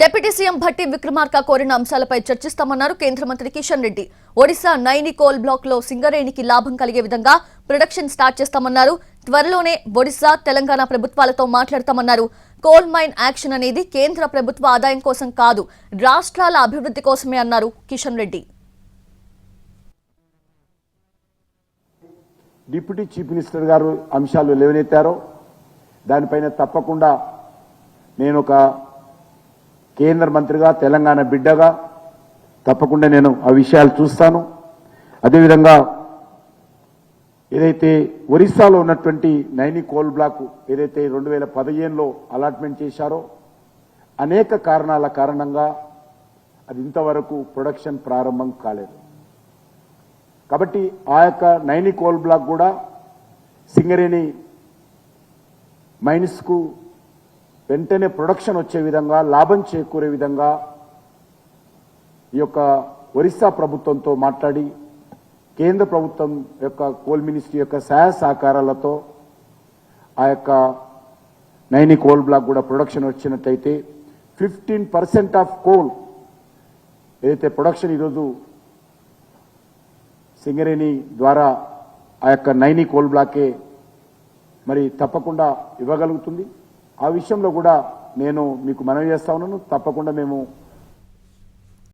Deputy CM Bhatti Vikramarka కోరిన అంశాలపై చర్చిస్తామన్నారు కేంద్ర మంత్రి కిషన్ రెడ్డి. ఒడిశా నైని కోల్ బ్లాక్ లో సింగరేణికి లాభం కలిగే విధంగా ప్రొడక్షన్ స్టార్ట్ చేస్తామన్నారు. త్వరలోనే ఒడిశా తెలంగాణ ప్రభుత్వాలతో మాట్లాడతామన్నారు. కోల్ మైన్ యాక్షన్ అనేది కేంద్ర ప్రభుత్వ ఆదాయం కోసం కాదు, రాష్ట్రాల అభివృద్ధి కోసమే అన్నారు Kishan Reddy. Deputy chief minister గారు అంశాలు లేవనెత్తారో దానిపైన తప్పకుండా నేను ఒక కేంద్ర మంత్రిగా తెలంగాణ బిడ్డగా తప్పకుండా నేను ఆ విషయాలు చూస్తాను. అదేవిధంగా ఏదైతే ఒరిస్సాలో ఉన్నటువంటి నైని కోల్ బ్లాక్ ఏదైతే 2015లో అలాట్మెంట్ చేశారో అనేక కారణాల కారణంగా అది ఇంతవరకు ప్రొడక్షన్ ప్రారంభం కాలేదు. కాబట్టి ఆ యొక్క నైని కోల్ బ్లాక్ కూడా సింగరేణి మైన్స్కు వెంటనే ప్రొడక్షన్ వచ్చే విధంగా లాభం చేకూరే విధంగా ఈ యొక్క ఒరిస్సా ప్రభుత్వంతో మాట్లాడి కేంద్ర ప్రభుత్వం యొక్క కోల్ మినిస్ట్రీ యొక్క సహాయ సహకారాలతో ఆ యొక్క నైని కోల్ బ్లాక్ కూడా ప్రొడక్షన్ వచ్చినట్టయితే 15% ఆఫ్ కోల్ ఏదైతే ప్రొడక్షన్ ఈరోజు సింగరేణి ద్వారా ఆ యొక్క నైని కోల్ బ్లాకే మరి తప్పకుండా ఇవ్వగలుగుతుంది. ఆ విషయంలో కూడా నేను మీకు మనవి చేస్తా ఉన్నాను. తప్పకుండా మేము